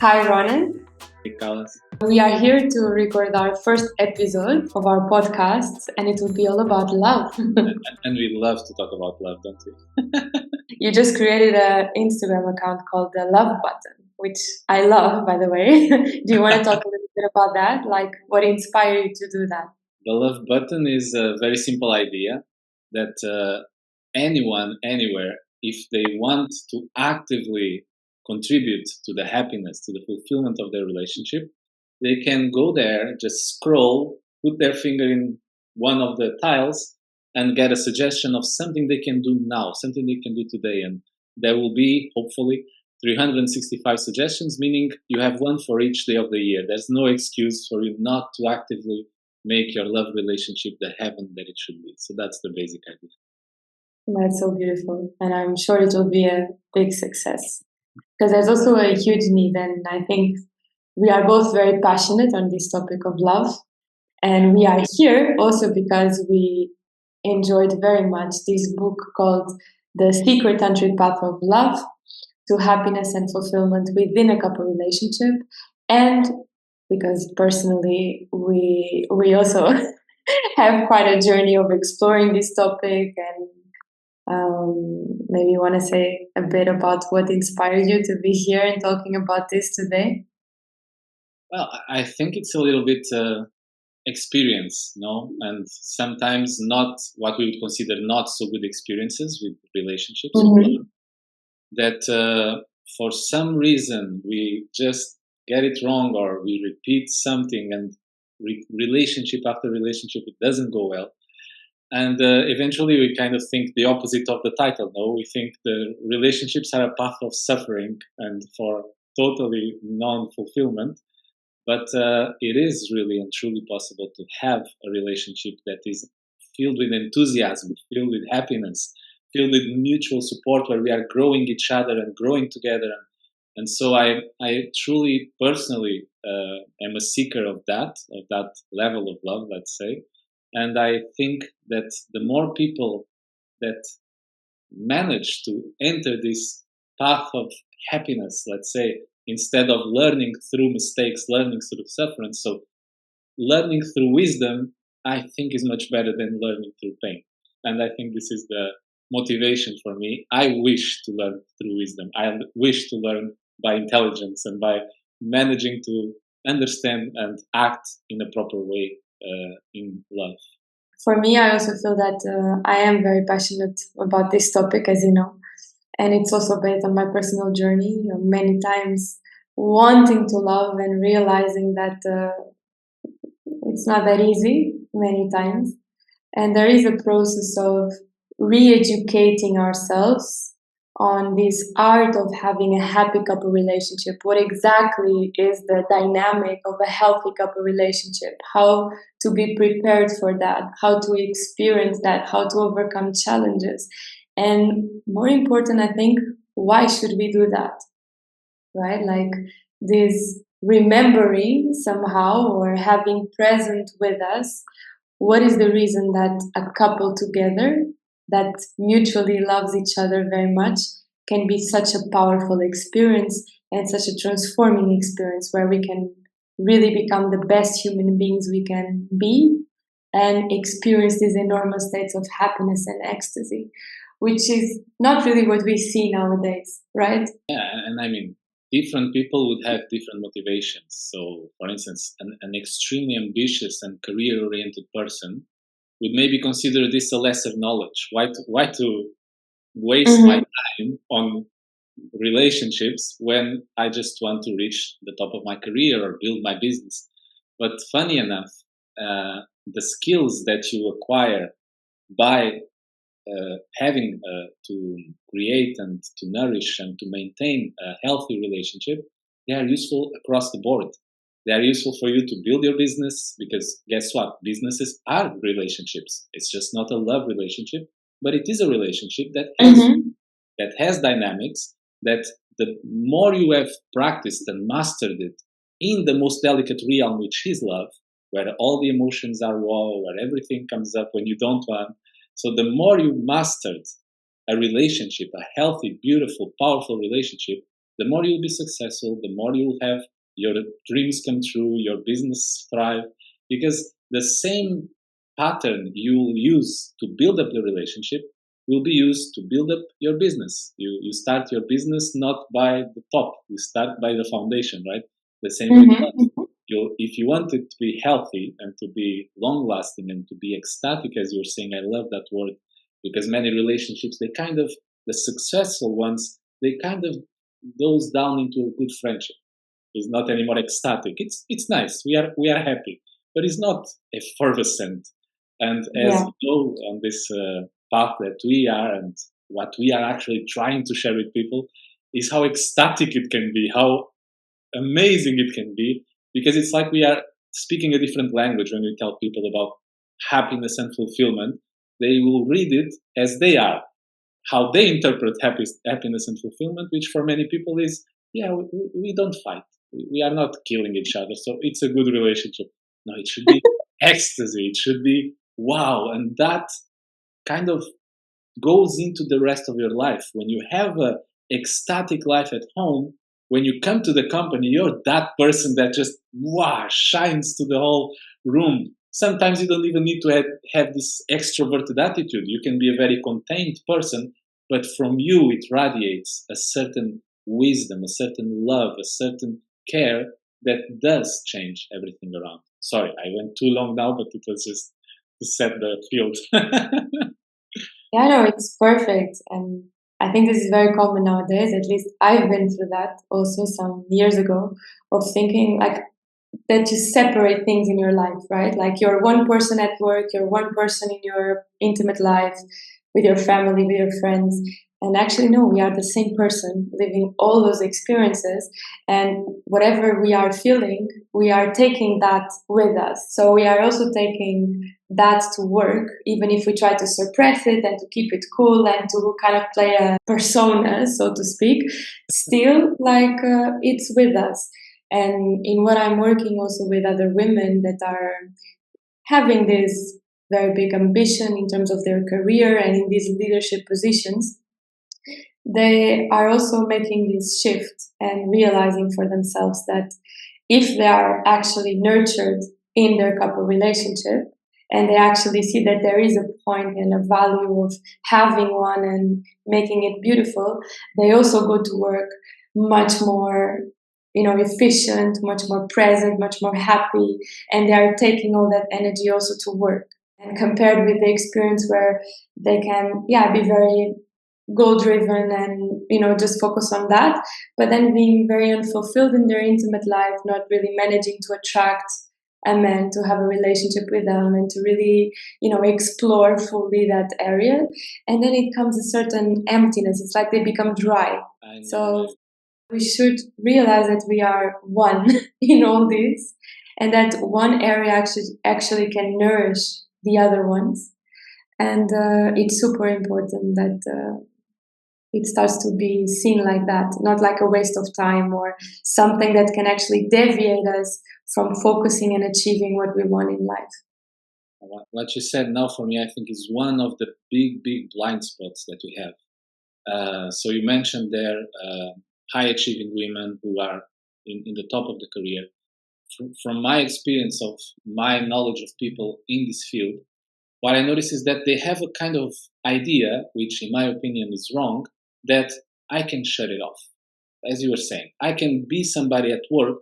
Hi, Ronan. Because We are here to record our first episode of our podcast, and it will be all about love. and we love to talk about love, don't we? You just created an Instagram account called the Love Button, which I love, by the way. Do you want to talk a little bit about that? Like, what inspired you to do that? The love button is a very simple idea that anyone, anywhere, if they want to actively contribute to the happiness, to the fulfillment of their relationship, they can go there, just scroll, put their finger in one of the tiles, and get a suggestion of something they can do now, something they can do today. And there will be, hopefully, 365 suggestions, meaning you have one for each day of the year. There's no excuse for you not to actively make your love relationship the heaven that it should be. So that's the basic idea. That's so beautiful. And I'm sure it will be a big success. Because there's also a huge need, and I think we are both very passionate on this topic of love. And we are here also because we enjoyed very much this book called The Secret Tantric Path of Love to Happiness and Fulfillment Within a Couple Relationship. And because personally, we also have quite a journey of exploring this topic, and maybe you want to say a bit about what inspired you to be here and talking about this today? Well, I think it's a little bit experience, no? And sometimes not what we would consider not so good experiences with relationships. Mm-hmm. That for some reason we just get it wrong, or we repeat something, and relationship after relationship, it doesn't go well. And eventually we kind of think the opposite of the title. No, we think the relationships are a path of suffering and for totally non-fulfillment. But it is really and truly possible to have a relationship that is filled with enthusiasm, filled with happiness, filled with mutual support, where we are growing each other and growing together. And so I truly, personally, am a seeker of that level of love, let's say. And I think that the more people that manage to enter this path of happiness, let's say, instead of learning through mistakes, learning through suffering. So learning through wisdom, I think, is much better than learning through pain. And I think this is the motivation for me. I wish to learn through wisdom. I wish to learn by intelligence and by managing to understand and act in a proper way in love. For me, I also feel that I am very passionate about this topic, as you know, and it's also based on my personal journey. Many times wanting to love and realizing that it's not that easy many times. And there is a process of re-educating ourselves on this art of having a happy couple relationship. What exactly is the dynamic of a healthy couple relationship? How to be prepared for that? How to experience that? How to overcome challenges? And more important, I think, why should we do that? Right? Like this remembering somehow, or having present with us, what is the reason that a couple together that mutually loves each other very much can be such a powerful experience and such a transforming experience, where we can really become the best human beings we can be and experience these enormous states of happiness and ecstasy, which is not really what we see nowadays, right? Yeah, and I mean, different people would have different motivations. So, for instance, an extremely ambitious and career-oriented person would maybe consider this a lesser knowledge. Why to waste my time on relationships when I just want to reach the top of my career or build my business? But funny enough, the skills that you acquire by having to create and to nourish and to maintain a healthy relationship, they are useful across the board. They are useful for you to build your business, because guess what? Businesses are relationships. It's just not a love relationship, but it is a relationship that has dynamics, that the more you have practiced and mastered it in the most delicate realm, which is love, where all the emotions are raw, where everything comes up when you don't want. So the more you mastered a relationship, a healthy, beautiful, powerful relationship, the more you'll be successful, the more you'll have your dreams come true, your business thrive, because the same pattern you'll use to build up the relationship will be used to build up your business. You start your business not by the top, you start by the foundation, right? The same with love. If you want it to be healthy and to be long lasting and to be ecstatic, as you're saying, I love that word, because many relationships, the successful ones, they kind of goes down into a good friendship. It's not anymore ecstatic. It's nice. We are happy, but it's not effervescent. And as Yeah. you know, on this path that we are, and what we are actually trying to share with people, is how ecstatic it can be, how amazing it can be, because it's like we are speaking a different language when we tell people about happiness and fulfillment. They will read it as they are, how they interpret happiness and fulfillment, which for many people is, yeah, we don't fight. We are not killing each other. So it's a good relationship. No, it should be ecstasy. It should be wow. And that kind of goes into the rest of your life. When you have a ecstatic life at home, when you come to the company, you're that person that just wow shines to the whole room. Sometimes you don't even need to have this extroverted attitude. You can be a very contained person, but from you it radiates a certain wisdom, a certain love, a certain care that does change everything around. Sorry, I went too long now, but it was just to set the field. Yeah, no, it's perfect. And I think this is very common nowadays. At least I've been through that also some years ago, of thinking like that you separate things in your life, right? Like you're one person at work, you're one person in your intimate life, with your family, with your friends. And actually, no, we are the same person living all those experiences. And whatever we are feeling, we are taking that with us. So we are also taking that to work, even if we try to suppress it and to keep it cool and to kind of play a persona, so to speak, still like it's with us. And in what I'm working also with other women that are having this very big ambition in terms of their career and in these leadership positions, they are also making this shift and realizing for themselves that if they are actually nurtured in their couple relationship and they actually see that there is a point and a value of having one and making it beautiful, they also go to work much more, efficient, much more present, much more happy, and they are taking all that energy also to work. And compared with the experience where they can, yeah, be very goal driven and just focus on that, but then being very unfulfilled in their intimate life, not really managing to attract a man to have a relationship with them and to really explore fully that area. And then it comes a certain emptiness. It's like they become dry. So we should realize that we are one in all this, and that one area actually can nourish the other ones. And it's super important that it starts to be seen like that, not like a waste of time or something that can actually deviate us from focusing and achieving what we want in life. What you said now for me, I think, is one of the big blind spots that we have. So you mentioned there high achieving women who are in the top of the career. From my experience of my knowledge of people in this field, what I notice is that they have a kind of idea, which in my opinion is wrong, that I can shut it off. As you were saying, I can be somebody at work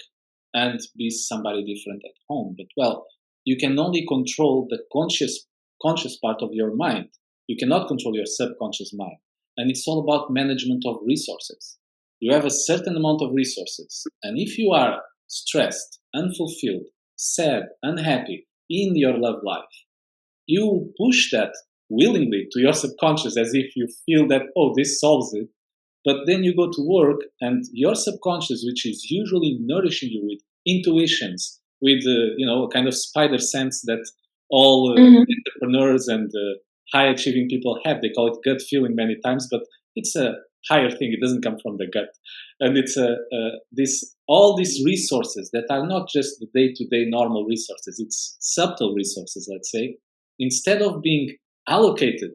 and be somebody different at home. But well, you can only control the conscious part of your mind. You cannot control your subconscious mind. And it's all about management of resources. You have a certain amount of resources. And if you are stressed, unfulfilled, sad, unhappy in your love life, you push that willingly to your subconscious as if you feel that, oh, this solves it. But then you go to work and your subconscious, which is usually nourishing you with intuitions, with a kind of spider sense that all entrepreneurs and high achieving people have. They call it gut feeling many times, but it's a higher thing. It doesn't come from the gut, and it's all these resources that are not just the day to day normal resources. It's subtle resources, let's say. Instead of being allocated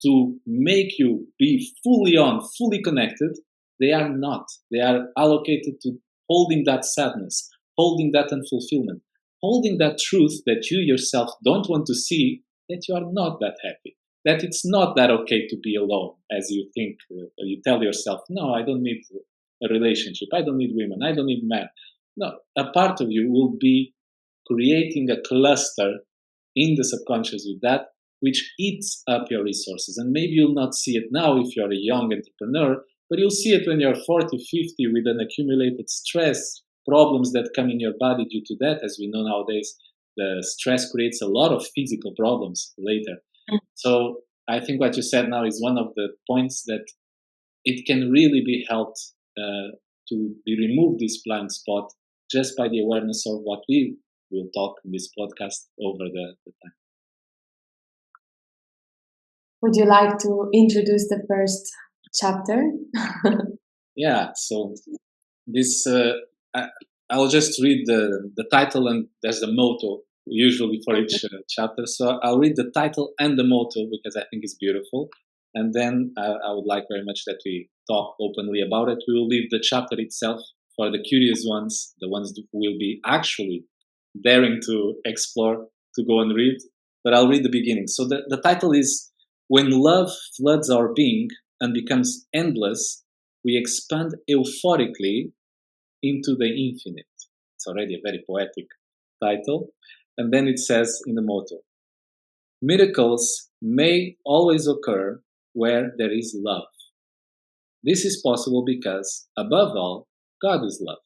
to make you be fully on, fully connected, They are not. They are allocated to holding that sadness, holding that unfulfillment, holding that truth that you yourself don't want to see, that you are not that happy, that it's not that okay to be alone, as you think, you tell yourself, no, I don't need a relationship, I don't need women, I don't need men. No, a part of you will be creating a cluster in the subconscious with that, which eats up your resources. And maybe you'll not see it now if you're a young entrepreneur, but you'll see it when you're 40, 50 with an accumulated stress, problems that come in your body due to that. As we know nowadays, the stress creates a lot of physical problems later. So I think what you said now is one of the points that it can really be helped to be removed this blind spot just by the awareness of what we will talk in this podcast over the time. Would you like to introduce the first chapter? Yeah, so this I'll just read the title, and there's the motto usually for each chapter. So I'll read the title and the motto because I think it's beautiful. And then I would like very much that we talk openly about it. We will leave the chapter itself for the curious ones, the ones who will be actually daring to explore, to go and read. But I'll read the beginning. So the title is When Love Floods Our Being and Becomes Endless, we expand euphorically into the infinite. It's already a very poetic title. And then it says in the motto, miracles may always occur where there is love. This is possible because, above all, God is love.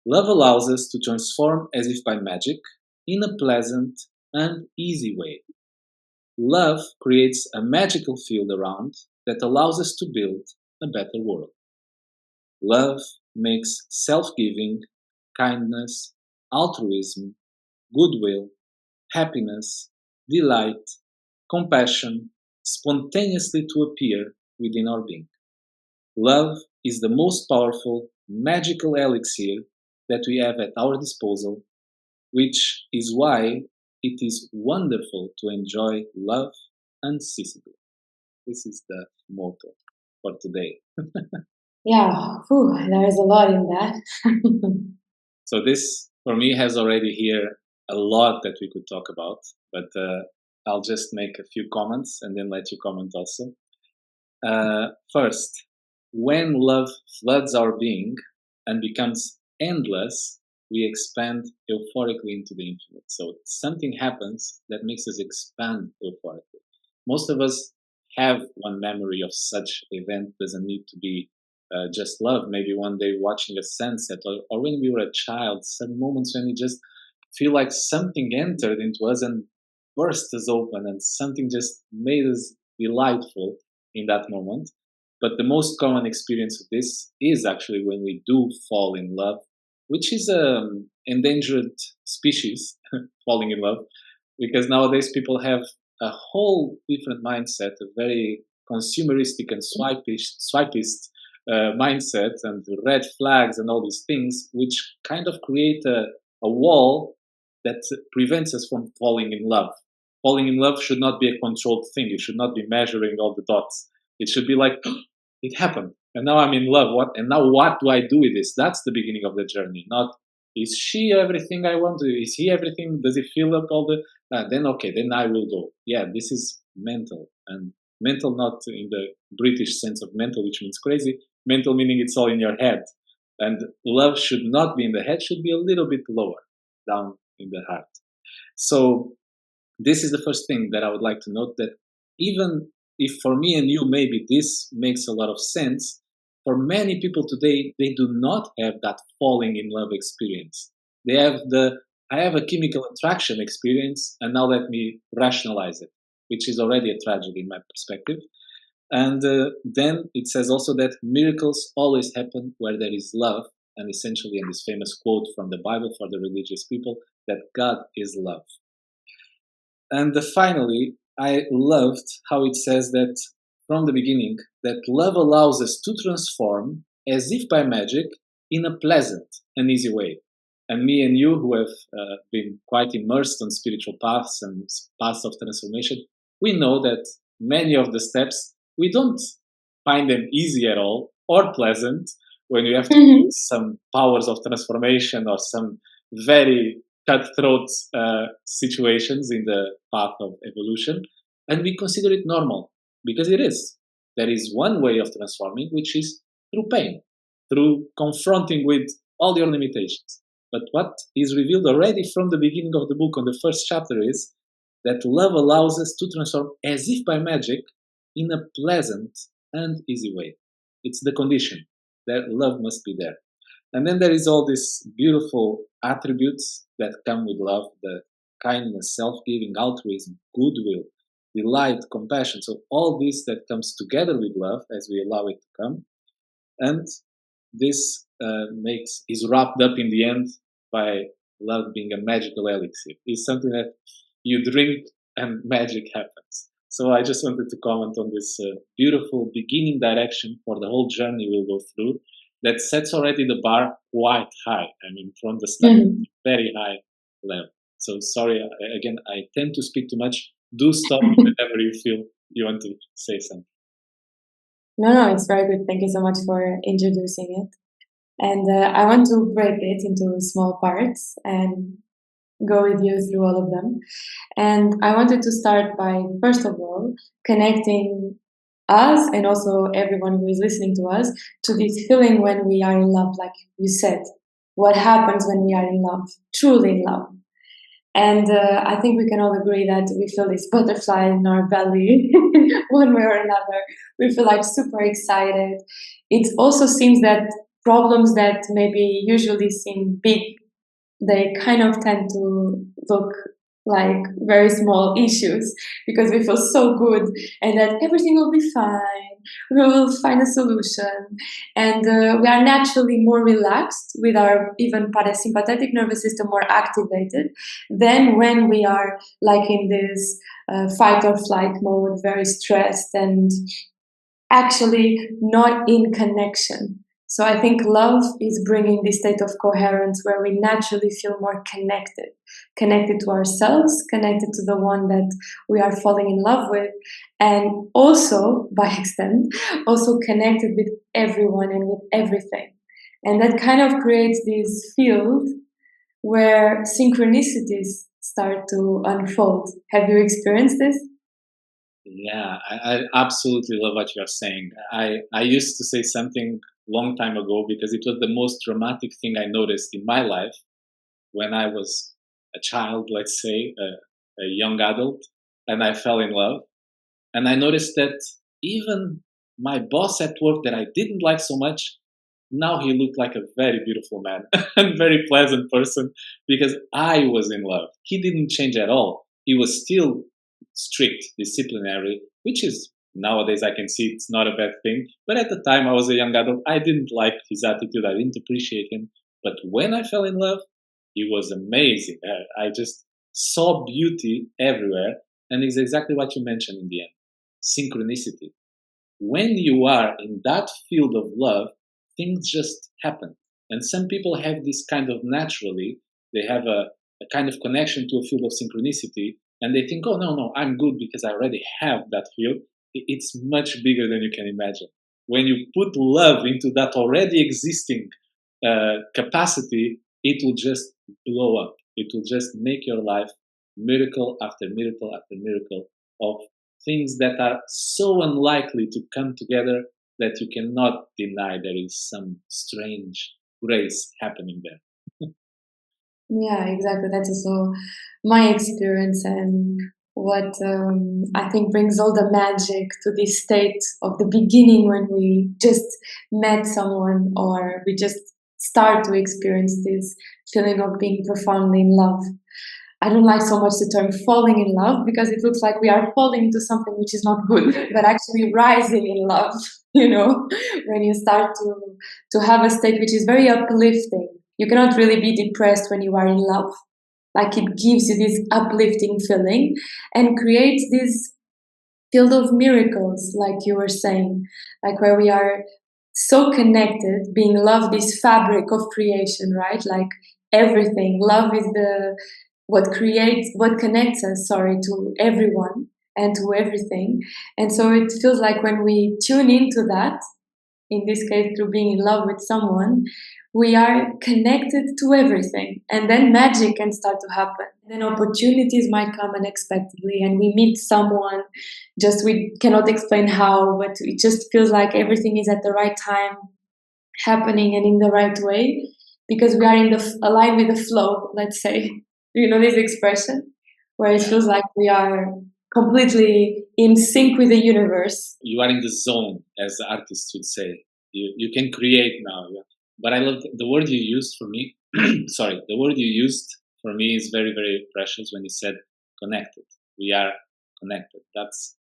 Love allows us to transform as if by magic in a pleasant and easy way. Love creates a magical field around that allows us to build a better world. Love makes self-giving, kindness, altruism, goodwill, happiness, delight, compassion spontaneously to appear within our being. Love is the most powerful, magical elixir that we have at our disposal, which is why it is wonderful to enjoy love unceasingly. This is the motto for today. Yeah, there is a lot in that. So this, for me, has already here a lot that we could talk about, but I'll just make a few comments and then let you comment also. First, when love floods our being and becomes endless, we expand euphorically into the infinite. So something happens that makes us expand euphorically. Most of us have one memory of such event. Doesn't need to be just love. Maybe one day watching a sunset, or when we were a child, some moments when we just feel like something entered into us and burst us open, and something just made us delightful in that moment. But the most common experience of this is actually when we do fall in love, which is an endangered species, falling in love, because nowadays people have a whole different mindset, a very consumeristic and swipist mindset, and red flags and all these things, which kind of create a wall that prevents us from falling in love. Falling in love should not be a controlled thing. You should not be measuring all the dots. It should be like, it happened, and now I'm in love. What? And now what do I do with this? That's the beginning of the journey. Not, is she everything I want? Is he everything? Does he fill up all the? Then okay, then I will go. Yeah, this is mental, and mental not in the British sense of mental, which means crazy. Mental meaning it's all in your head, and love should not be in the head. Should be a little bit lower, down in the heart. So this is the first thing that I would like to note, that even if for me and you maybe this makes a lot of sense, for many people today, they do not have that falling in love experience. They have I have a chemical attraction experience, and now let me rationalize it, which is already a tragedy in my perspective. And then it says also that miracles always happen where there is love, and essentially in this famous quote from the Bible for the religious people, that God is love. And finally, I loved how it says that from the beginning, that love allows us to transform as if by magic in a pleasant and easy way. And me and you, who have been quite immersed on spiritual paths and paths of transformation, we know that many of the steps, we don't find them easy at all, or pleasant, when you have to Mhm. use some powers of transformation or some very cutthroat situations in the path of evolution, and we consider it normal because it is. There is one way of transforming, which is through pain, through confronting with all your limitations. But what is revealed already from the beginning of the book on the first chapter is that love allows us to transform as if by magic in a pleasant and easy way. It's the condition that love must be there. And then there is all these beautiful attributes that come with love: the kindness, self giving, altruism, goodwill, delight, compassion. So, all this that comes together with love as we allow it to come. And this is wrapped up in the end by love being a magical elixir. It's something that you drink and magic happens. So I just wanted to comment on this beautiful beginning direction for the whole journey we'll go through that sets already the bar quite high. I mean, from the start, Mhm. very high level. So sorry, again, I tend to speak too much. Do stop whenever you feel you want to say something. No, it's very good. Thank you so much for introducing it. And I want to break it into small parts and go with you through all of them. And I wanted to start by, first of all, connecting us and also everyone who is listening to us to this feeling when we are in love, like you said. What happens when we are in love, truly in love? And I think we can all agree that we feel this butterfly in our belly, one way or another. We feel like super excited. It also seems that problems that maybe usually seem big, they kind of tend to look like very small issues because we feel so good and that everything will be fine. We will find a solution, and we are naturally more relaxed with our even parasympathetic nervous system more activated than when we are like in this fight or flight mode, very stressed and actually not in connection. So I think love is bringing this state of coherence where we naturally feel more connected, connected to ourselves, connected to the one that we are falling in love with, and also, by extent, also connected with everyone and with everything. And that kind of creates this field where synchronicities start to unfold. Have you experienced this? Yeah, I absolutely love what you're saying. I used to say something long time ago because it was the most dramatic thing I noticed in my life when I was a child, let's say, a young adult, and I fell in love. And I noticed that even my boss at work that I didn't like so much, now he looked like a very beautiful man and very pleasant person because I was in love. He didn't change at all. He was still strict, disciplinary, which is nowadays I can see it's not a bad thing. But at the time I was a young adult, I didn't like his attitude. I didn't appreciate him. But when I fell in love, he was amazing. I just saw beauty everywhere. And it's exactly what you mentioned in the end: synchronicity. When you are in that field of love, things just happen. And some people have this kind of naturally, they have a kind of connection to a field of synchronicity, and they think, oh, no, no, I'm good because I already have that field. It's much bigger than you can imagine. When you put love into that already existing capacity, it will just blow up. It will just make your life miracle after miracle after miracle of things that are so unlikely to come together that you cannot deny there is some strange grace happening there. Yeah, exactly. That's also my experience and what I think brings all the magic to this state of the beginning when we just met someone or we just start to experience this feeling of being profoundly in love. I don't like so much the term falling in love because it looks like we are falling into something which is not good, but actually rising in love, when you start to have a state which is very uplifting. You cannot really be depressed when you are in love. Like it gives you this uplifting feeling and creates this field of miracles, like you were saying, like where we are so connected, being love, this fabric of creation, right? Like everything. Love is the what connects us, sorry, to everyone and to everything. And so it feels like when we tune into that, in this case through being in love with someone, we are connected to everything. And then magic can start to happen. Then opportunities might come unexpectedly, and we meet someone just we cannot explain how, but it just feels like everything is at the right time happening and in the right way because we are in the aligned with the flow, let's say. Do you know this expression? Where it Yeah. feels like we are completely in sync with the universe. You are in the zone, as the artists would say. You can create now. Yeah. But I love the word you used for me. Sorry, the word you used for me is very, very precious when you said connected. We are connected. That's,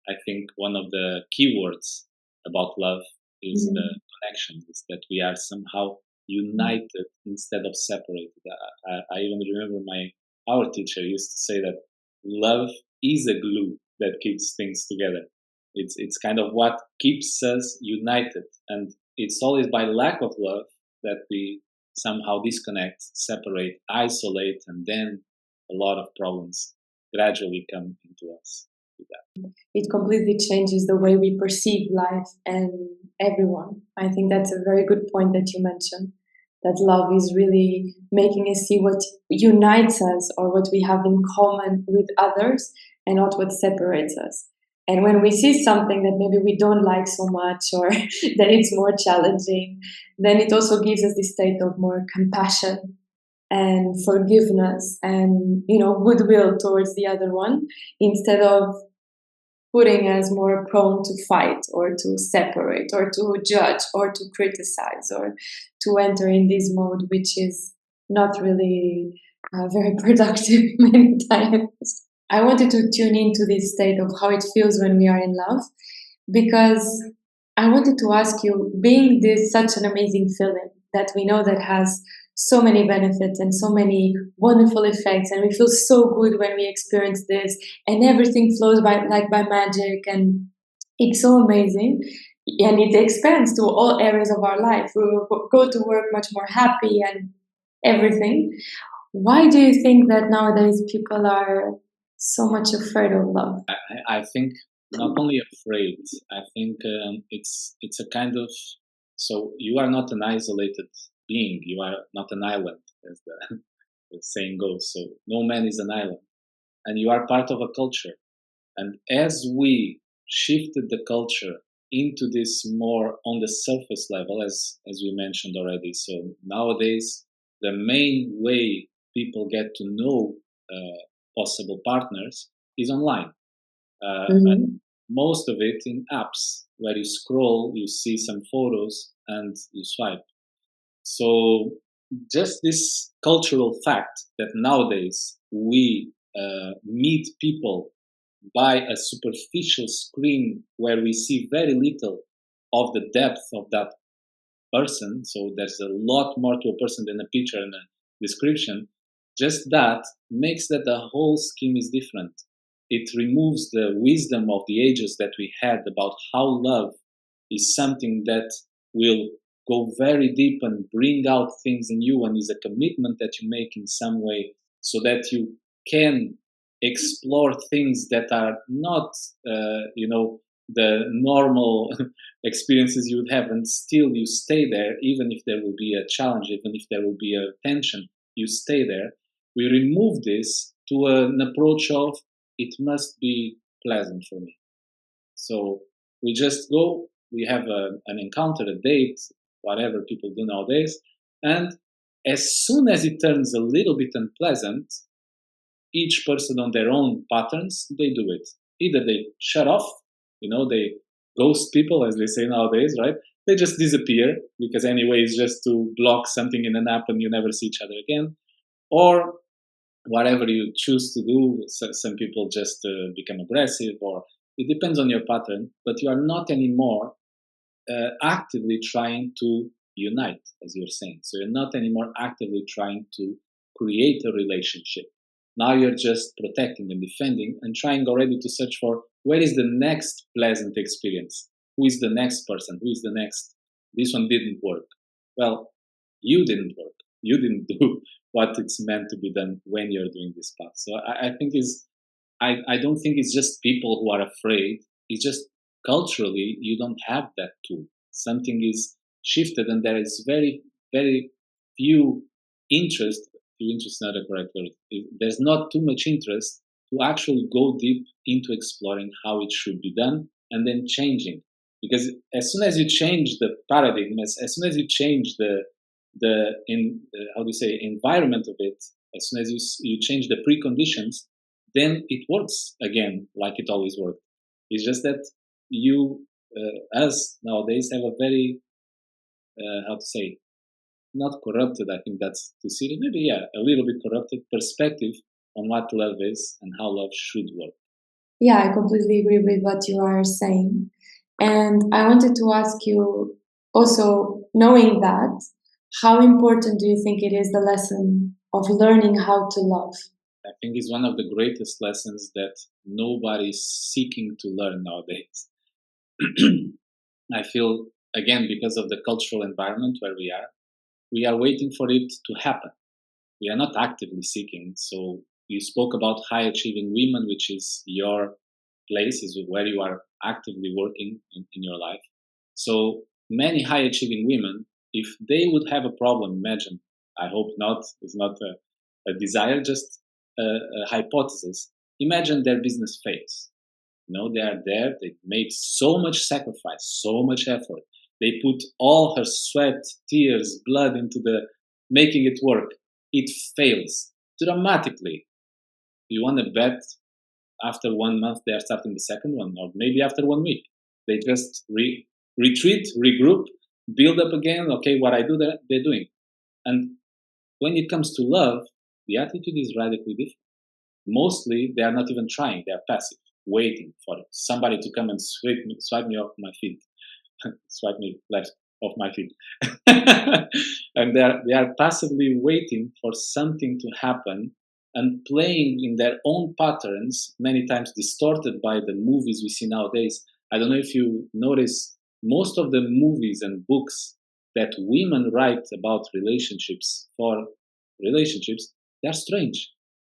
I think, one of the key words about love is the connection, is that we are somehow united instead of separated. I even remember our teacher used to say that love is a glue that keeps things together. It's kind of what keeps us united, and it's always by lack of love that we somehow disconnect, separate, isolate, and then a lot of problems gradually come into us with that. It completely changes the way we perceive life and everyone. I think that's a very good point that you mentioned. That love is really making us see what unites us or what we have in common with others and not what separates us. And when we see something that maybe we don't like so much or that it's more challenging, then it also gives us this state of more compassion and forgiveness and goodwill towards the other one instead of putting us more prone to fight or to separate or to judge or to criticize or to enter in this mode, which is not really very productive many times. I wanted to tune into this state of how it feels when we are in love because I wanted to ask you, being this such an amazing feeling that we know that has so many benefits and so many wonderful effects, and we feel so good when we experience this, and everything flows by like by magic, and it's so amazing, and it expands to all areas of our life. We will go to work much more happy and everything. Why do you think that nowadays people are so much afraid of love? I think not only afraid. I think it's a kind of, so you are not an isolated being. You are not an island, as the saying goes. So no man is an island, and you are part of a culture. And as we shifted the culture into this more on the surface level, as we mentioned already, so nowadays the main way people get to know possible partners is online. And most of it in apps where you scroll, you see some photos, and you swipe. So just this cultural fact that nowadays we meet people by a superficial screen where we see very little of the depth of that person. So there's a lot more to a person than a picture and a description. Just that makes that the whole scheme is different. It removes the wisdom of the ages that we had about how love is something that will go very deep and bring out things in you, and is a commitment that you make in some way so that you can explore things that are not the normal experiences you would have, and still you stay there even if there will be a challenge, even if there will be a tension, you stay there. We remove this to an approach of it must be pleasant for me. So we just go, we have an encounter, a date, whatever people do nowadays, and as soon as it turns a little bit unpleasant, each person on their own patterns, they do it. Either they shut off, they ghost people, as they say nowadays, right? They just disappear because anyway, it's just to block something in an app and you never see each other again. Or whatever you choose to do, some people just become aggressive, or it depends on your pattern, but you are not anymore actively trying to unite, as you're saying. So you're not anymore actively trying to create a relationship. Now you're just protecting and defending and trying already to search for where is the next pleasant experience? Who is the next person? Who is the next? This one didn't work. Well, you didn't work. You didn't do what it's meant to be done when you're doing this path. So I think I don't think it's just people who are afraid. It's just culturally you don't have that tool. something is shifted, and there is very, very few interest. Few interest is not a correct word. There's not too much interest to actually go deep into exploring how it should be done and then changing. Because as soon as you change the paradigm, as soon as you change how do you say, environment of it, as soon as you change the preconditions, then it works again like it always worked. It's just that us nowadays have a very, how to say, not corrupted, I think that's too serious, maybe, yeah, a little bit corrupted perspective on what love is and how love should work. Yeah, I completely agree with what you are saying. And I wanted to ask you also, knowing that, how important do you think it is the lesson of learning how to love? I think it's one of the greatest lessons that nobody's seeking to learn nowadays. I feel, again, because of the cultural environment where we are waiting for it to happen. We are not actively seeking. So you spoke about high achieving women, which is your place, is where you are actively working in your life. So many high achieving women, if they would have a problem, imagine, I hope not, it's not a desire, just a hypothesis. Imagine their business fails. They are there, they made so much sacrifice, so much effort. They put all her sweat, tears, blood into making it work. It fails dramatically. You want to bet after 1 month they are starting the second one, or maybe after 1 week. They just retreat, regroup, build up again. Okay, what I do, they're doing. And when it comes to love, the attitude is radically different. Mostly, they are not even trying. They are passive, waiting for somebody to come and swipe me off my feet. Swipe me left off my feet. And they are passively waiting for something to happen and playing in their own patterns, many times distorted by the movies we see nowadays. I don't know if you notice, most of the movies and books that women write about relationships, they're strange.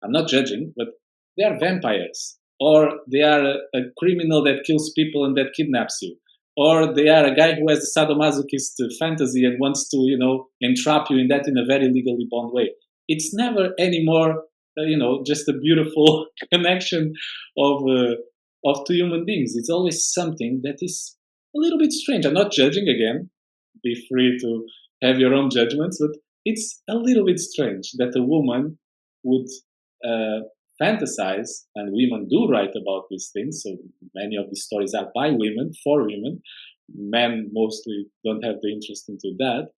I'm not judging, but they are vampires, or they are a criminal that kills people and that kidnaps you, or they are a guy who has a sadomasochist fantasy and wants to, entrap you in that in a very legally bound way. It's never anymore, just a beautiful connection of two human beings. It's always something that is a little bit strange. I'm not judging again. Be free to have your own judgments, but it's a little bit strange that a woman would fantasize, and women do write about these things. So many of these stories are by women, for women. Men mostly don't have the interest into that.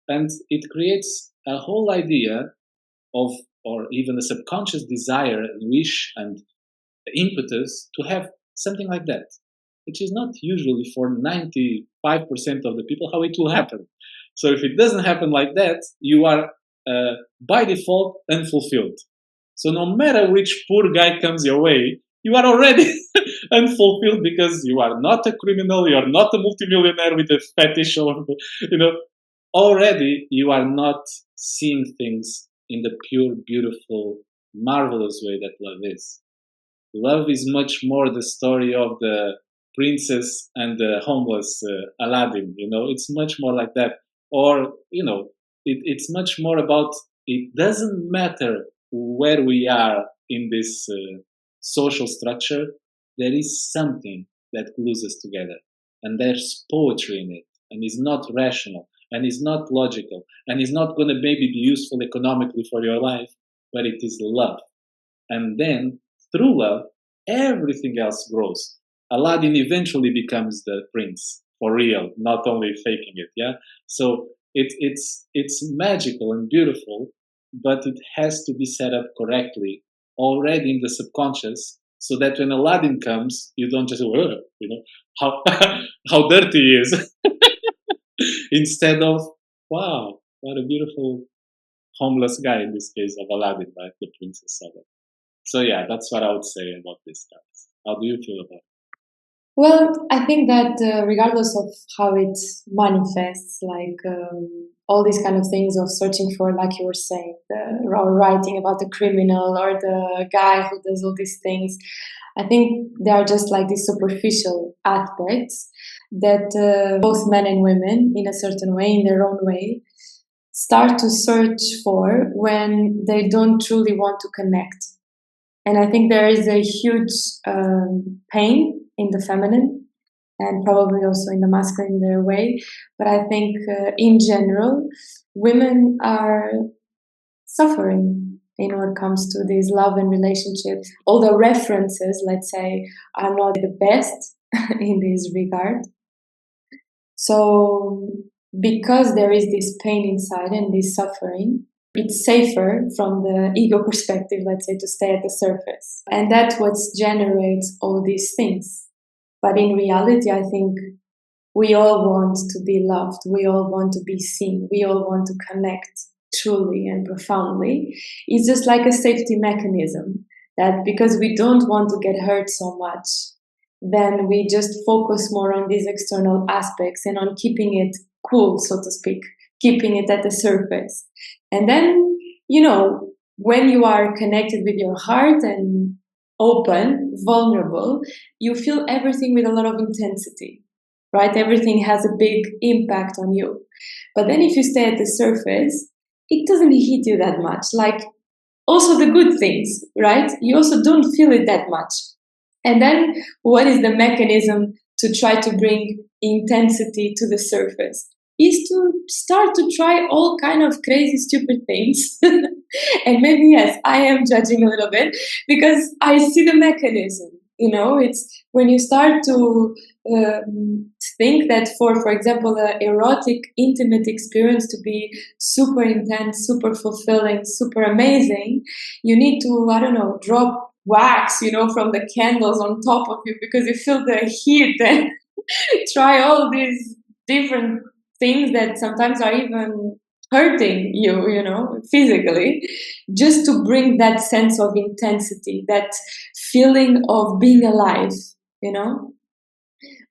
And it creates a whole idea of, or even a subconscious desire and wish and impetus to have something like that, which is not usually for 95% of the people how it will happen. So if it doesn't happen like that, you are by default unfulfilled. So no matter which poor guy comes your way, you are already unfulfilled because you are not a criminal, you are not a multimillionaire with a fetish, or already you are not seeing things in the pure, beautiful, marvelous way that love is. Love is much more the story of the princess and the homeless Aladdin. It's much more like that. Or it's much more about, it doesn't matter where we are in this social structure. There is something that glues us together, and there's poetry in it, and it's not rational, and it's not logical, and it's not going to maybe be useful economically for your life, but it is love. And then through love, everything else grows. Aladdin eventually becomes the prince for real, not only faking it. Yeah. So it's magical and beautiful, but it has to be set up correctly already in the subconscious, so that when Aladdin comes, you don't just how how dirty he is, instead of, wow, what a beautiful homeless guy, in this case of Aladdin, right? The princess Aladdin. So yeah, that's what I would say about this stuff. How do you feel about it? Well, I think that regardless of how it manifests, like all these kind of things of searching for, like you were saying, or writing about the criminal or the guy who does all these things, I think they are just like these superficial aspects. that both men and women, in a certain way, in their own way, start to search for when they don't truly want to connect. And I think there is a huge pain in the feminine and probably also in the masculine in their way. But I think in general, women are suffering in what comes to this love and relationships. All the references, let's say, are not the best in this regard. So, because there is this pain inside and this suffering, it's safer from the ego perspective, let's say, to stay at the surface. And that's what generates all these things. But in reality, I think we all want to be loved. We all want to be seen. We all want to connect truly and profoundly. It's just like a safety mechanism that because we don't want to get hurt so much, then we just focus more on these external aspects and on keeping it cool, so to speak, keeping it at the surface. And then, when you are connected with your heart and open, vulnerable, you feel everything with a lot of intensity, right? Everything has a big impact on you. But then if you stay at the surface, it doesn't hit you that much. Like also the good things, right? You also don't feel it that much. And then what is the mechanism to try to bring intensity to the surface? Is to start to try all kind of crazy, stupid things. And maybe, yes, I am judging a little bit because I see the mechanism. It's when you start to think that for example, an erotic, intimate experience to be super intense, super fulfilling, super amazing, you need to, I don't know, drop wax, from the candles on top of you because you feel the heat and try all these different things that sometimes are even hurting you, physically, just to bring that sense of intensity, that feeling of being alive, you know?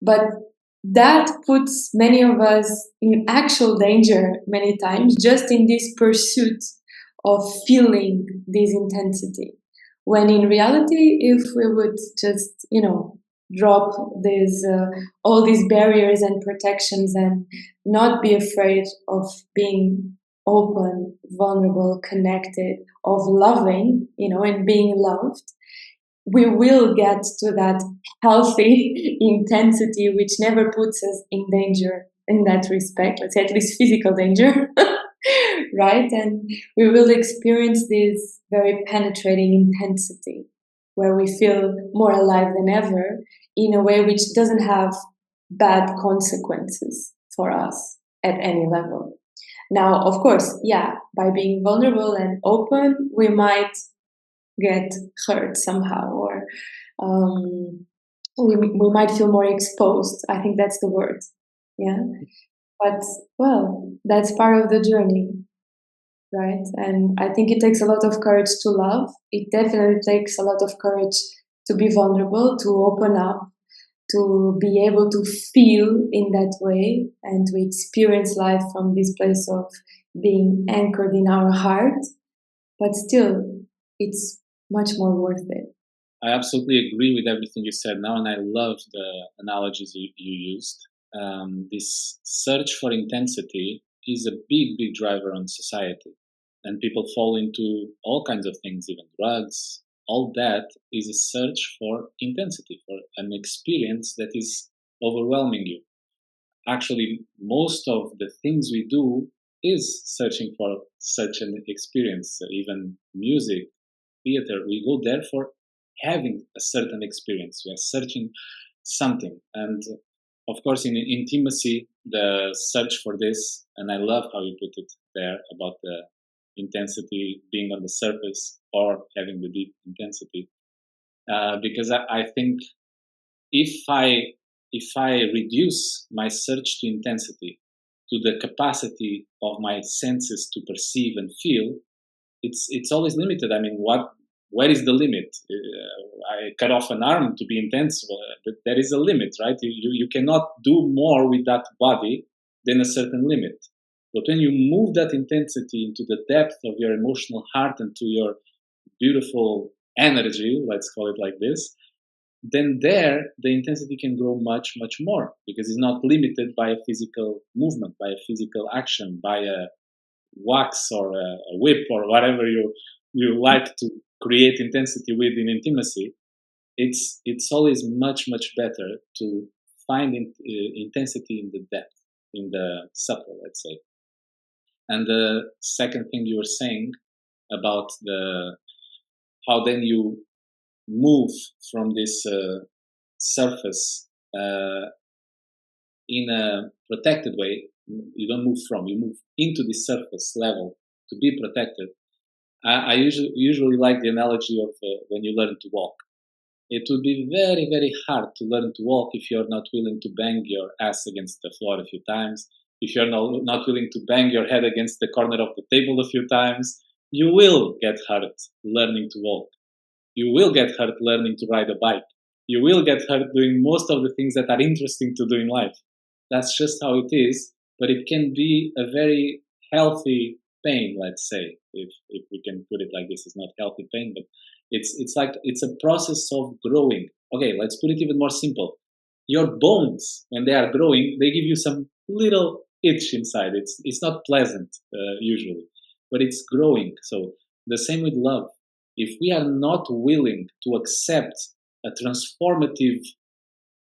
But that puts many of us in actual danger many times just in this pursuit of feeling this intensity. When in reality, if we would just, drop these all these barriers and protections and not be afraid of being open, vulnerable, connected, of loving, and being loved, we will get to that healthy intensity which never puts us in danger in that respect, let's say at least physical danger. Right? And we will experience this very penetrating intensity where we feel more alive than ever in a way which doesn't have bad consequences for us at any level. Now, of course, yeah, by being vulnerable and open, we might get hurt somehow, or we might feel more exposed. I think that's the word. Yeah. But, well, that's part of the journey, right? And I think it takes a lot of courage to love. It definitely takes a lot of courage to be vulnerable, to open up, to be able to feel in that way and to experience life from this place of being anchored in our heart. But still, it's much more worth it. I absolutely agree with everything you said now, and I love the analogies you used. This search for intensity is a big, big driver on society. And people fall into all kinds of things, even drugs. All that is a search for intensity, for an experience that is overwhelming you. Actually, most of the things we do is searching for such an experience. Even music, theater, we go there for having a certain experience. We are searching something. And of course, in intimacy, the search for this, and I love how you put it there about the intensity being on the surface or having the deep intensity. Because I think if I reduce my search to intensity to the capacity of my senses to perceive and feel, it's always limited. I mean, where is the limit? I cut off an arm to be intense, but there is a limit, right? You cannot do more with that body than a certain limit. But when you move that intensity into the depth of your emotional heart and to your beautiful energy, let's call it like this, then there the intensity can grow much, much more, because it's not limited by a physical movement, by a physical action, by a wax or a whip or whatever you like to create intensity with in intimacy. It's always much, much better to find intensity in the depth, in the subtle, let's say. And the second thing you were saying about how then you move from this surface in a protected way. You don't move from, you move into the surface level to be protected. I usually like the analogy of when you learn to walk. It would be very, very hard to learn to walk if you're not willing to bang your ass against the floor a few times, if you're not willing to bang your head against the corner of the table a few times. You will get hurt learning to walk. You will get hurt learning to ride a bike. You will get hurt doing most of the things that are interesting to do in life. That's just how it is, but it can be a very healthy pain, let's say, if we can put it like this. It's not healthy pain, but it's like it's a process of growing. Okay, let's put it even more simple. Your bones, when they are growing, they give you some little itch inside. It's not pleasant usually, but it's growing. So the same with love. If we are not willing to accept a transformative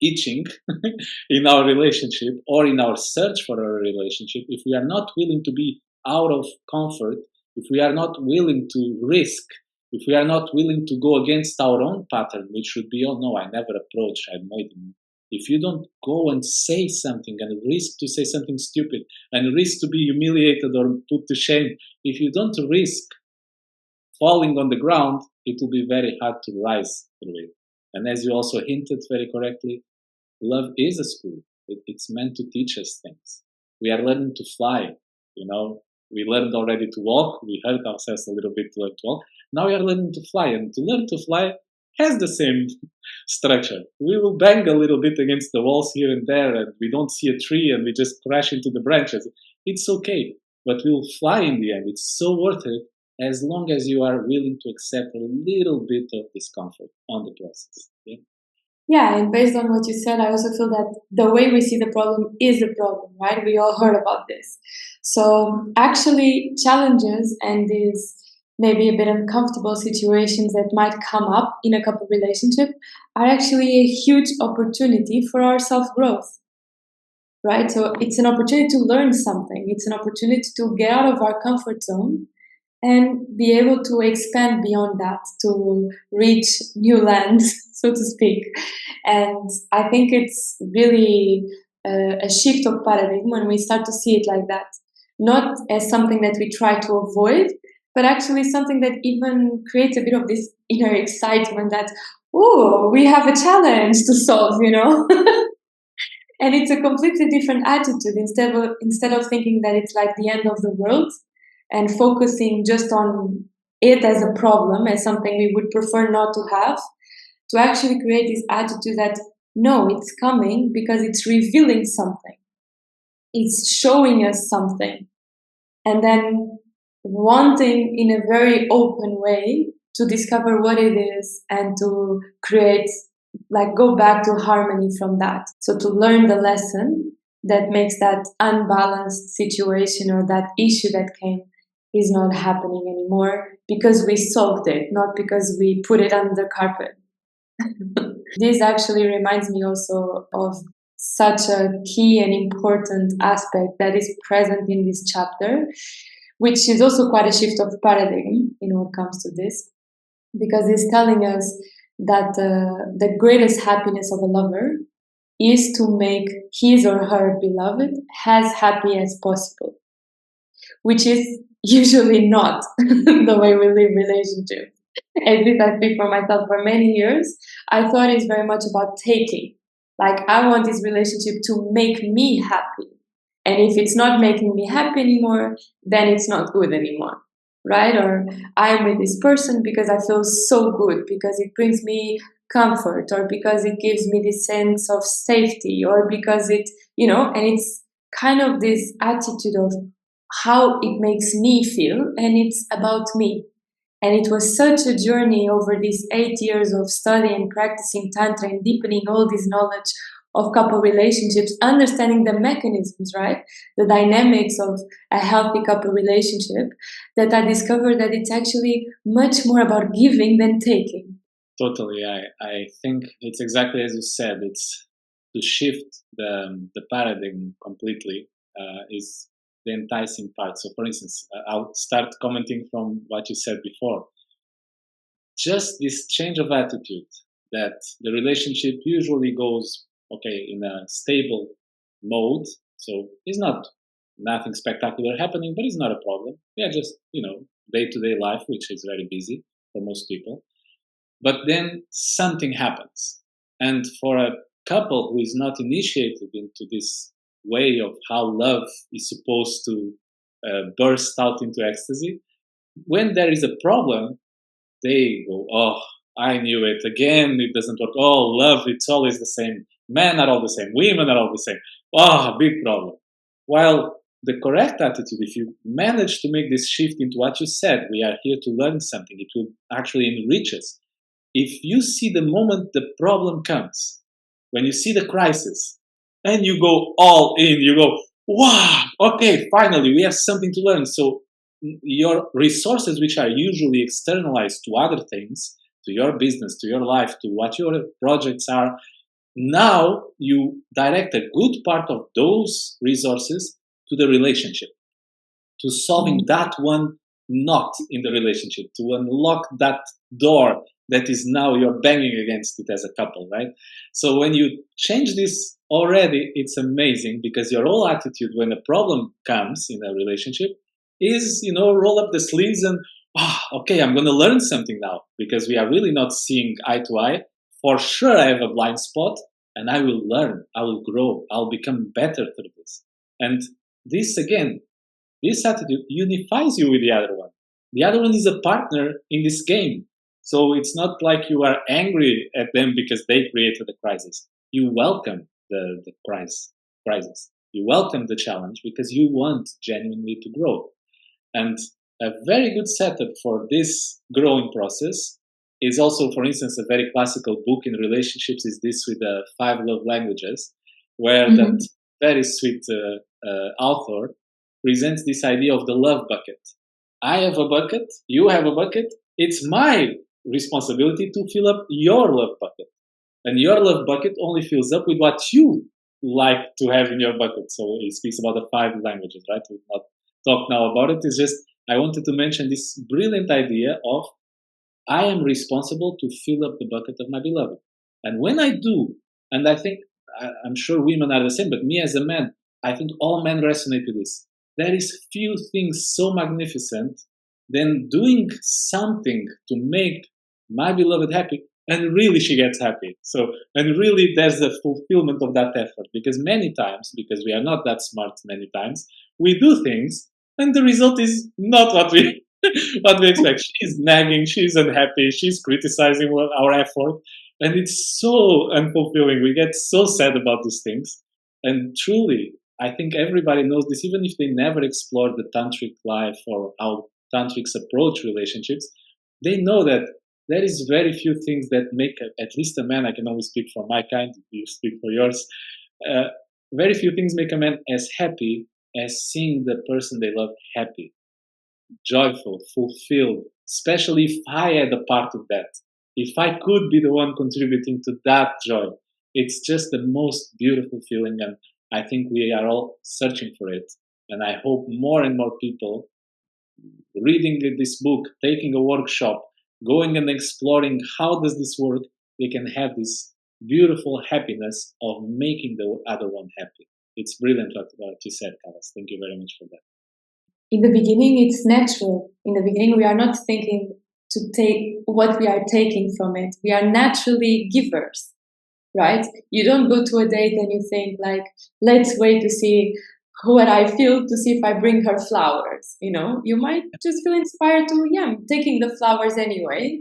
itching in our relationship or in our search for a relationship, if we are not willing to be out of comfort, if we are not willing to risk, if we are not willing to go against our own pattern, which should be, oh no, I never approach, I avoid. If you don't go and say something and risk to say something stupid and risk to be humiliated or put to shame, if you don't risk falling on the ground, it will be very hard to rise through it. And as you also hinted very correctly, love is a school. It's meant to teach us things. We are learning to fly, We learned already to walk. We hurt ourselves a little bit to learn to walk. Now we are learning to fly. And to learn to fly has the same structure. We will bang a little bit against the walls here and there, and we don't see a tree and we just crash into the branches. It's okay, but we will fly in the end. It's so worth it as long as you are willing to accept a little bit of discomfort on the process. Okay? Yeah, and based on what you said, I also feel that the way we see the problem is a problem, right? We all heard about this. So actually, challenges and these maybe a bit uncomfortable situations that might come up in a couple relationship are actually a huge opportunity for our self-growth, right? So it's an opportunity to learn something. It's an opportunity to get out of our comfort zone and be able to expand beyond that, to reach new lands, so to speak. And I think it's really a shift of paradigm when we start to see it like that, not as something that we try to avoid, but actually something that even creates a bit of this inner excitement that, oh, we have a challenge to solve, And it's a completely different attitude. Instead of thinking that it's like the end of the world and focusing just on it as a problem, as something we would prefer not to have, to actually create this attitude that no, it's coming because it's revealing something. It's showing us something. And then wanting in a very open way to discover what it is and to create, go back to harmony from that. So to learn the lesson that makes that unbalanced situation or that issue that came is not happening anymore because we solved it, not because we put it under the carpet. This actually reminds me also of such a key and important aspect that is present in this chapter, which is also quite a shift of paradigm in what comes to this, because it's telling us that the greatest happiness of a lover is to make his or her beloved as happy as possible, which is usually not the way we live relationships. At least I speak for myself. For many years, I thought it's very much about taking. Like, I want this relationship to make me happy. And if it's not making me happy anymore, then it's not good anymore, right? Or I'm with this person because I feel so good, because it brings me comfort, or because it gives me this sense of safety, or because it, and it's kind of this attitude of how it makes me feel, and it's about me. And it was such a journey over these 8 years of study and practicing Tantra and deepening all this knowledge of couple relationships, understanding the mechanisms, right? The dynamics of a healthy couple relationship, that I discovered that it's actually much more about giving than taking. Totally. I think it's exactly as you said. It's to shift the paradigm completely is the enticing part. So, for instance, I'll start commenting from what you said before. Just this change of attitude that the relationship usually goes okay in a stable mode. So it's not nothing spectacular happening, but it's not a problem. Yeah, just day to day life, which is very busy for most people. But then something happens. And for a couple who is not initiated into this way of how love is supposed to burst out into ecstasy, when there is a problem, they go, oh, I knew it. Again, it doesn't work. Oh, love, it's always the same. Men are all the same. Women are all the same. Oh, big problem. While the correct attitude, if you manage to make this shift into what you said, we are here to learn something, it will actually enrich us. If you see the moment the problem comes, when you see the crisis, and you go all in, you go, wow, okay, finally, we have something to learn. So your resources, which are usually externalized to other things, to your business, to your life, to what your projects are, now you direct a good part of those resources to the relationship, to solving that one knot in the relationship, to unlock that door that is now you're banging against it as a couple, right? So when you change this already, it's amazing because your whole attitude when a problem comes in a relationship is, roll up the sleeves and, okay, I'm going to learn something now because we are really not seeing eye to eye. For sure, I have a blind spot and I will learn, I will grow, I'll become better through this. And this again, this attitude unifies you with the other one. The other one is a partner in this game. So it's not like you are angry at them because they created the crisis. You welcome the crisis. You welcome the challenge because you want genuinely to grow. And a very good setup for this growing process is also, for instance, a very classical book in relationships is this with the 5 love languages, where that very sweet author presents this idea of the love bucket. I have a bucket, you have a bucket, it's my responsibility to fill up your love bucket. And your love bucket only fills up with what you like to have in your bucket. So he speaks about the 5 languages, right? We'll not talk now about it. It's just I wanted to mention this brilliant idea of I am responsible to fill up the bucket of my beloved. And when I do, and I think I'm sure women are the same, but me as a man, I think all men resonate with this. There is few things so magnificent than doing something to make my beloved happy, and really she gets happy. So, and really there's the fulfillment of that effort because many times, because we are not that smart many times, we do things and the result is not what we what we expect. She's nagging, she's unhappy, she's criticizing our effort, and it's so unfulfilling. We get so sad about these things. And truly, I think everybody knows this, even if they never explored the tantric life or how tantrics approach relationships, they know that there is very few things that make at least a man. I can only speak for my kind. You speak for yours. Uh, very few things make a man as happy as seeing the person they love happy, joyful, fulfilled, especially if I had a part of that. If I could be the one contributing to that joy, it's just the most beautiful feeling. And I think we are all searching for it. And I hope more and more people reading this book, taking a workshop, going and exploring how does this work, they can have this beautiful happiness of making the other one happy. It's brilliant what you said, Carlos. Thank you very much for that. In the beginning, it's natural. In the beginning, we are not thinking to take what we are taking from it. We are naturally givers, right? You don't go to a date and you think like, let's wait to see what I feel to see if I bring her flowers. You might just feel inspired to, yeah, I'm taking the flowers anyway,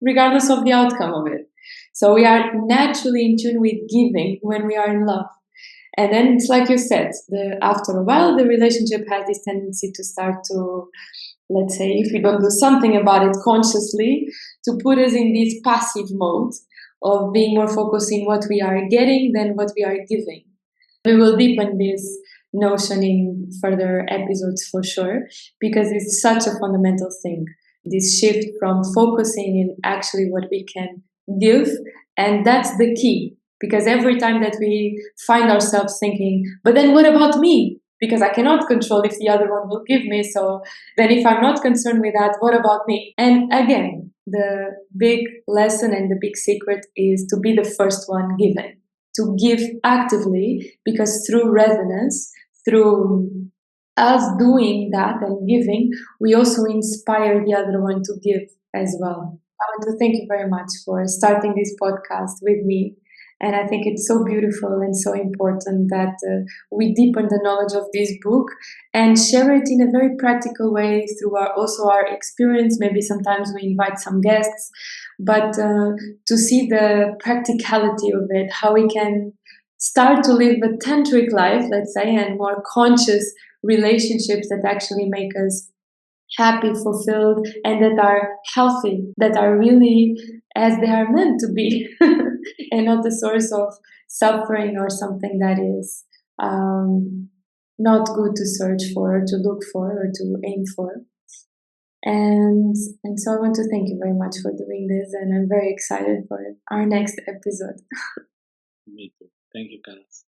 regardless of the outcome of it. So we are naturally in tune with giving when we are in love. And then it's like you said, after a while, the relationship has this tendency to start to let's say, if we don't do something about it consciously, to put us in this passive mode of being more focused in what we are getting than what we are giving. We will deepen this notion in further episodes for sure, because it's such a fundamental thing. This shift from focusing in actually what we can give, and that's the key. Because every time that we find ourselves thinking, but then what about me? Because I cannot control if the other one will give me. So then, if I'm not concerned with that, what about me? And again, the big lesson and the big secret is to be the first one given, to give actively, because through resonance, through us doing that and giving, we also inspire the other one to give as well. I want to thank you very much for starting this podcast with me. And I think it's so beautiful and so important that we deepen the knowledge of this book and share it in a very practical way through our experience. Maybe sometimes we invite some guests, but to see the practicality of it, how we can start to live a tantric life, let's say, and more conscious relationships that actually make us happy, fulfilled, and that are healthy, that are really as they are meant to be, and not the source of suffering or something that is not good to search for, to look for, or to aim for. And so I want to thank you very much for doing this, and I'm very excited for our next episode. Me too. Thank you, Carlos.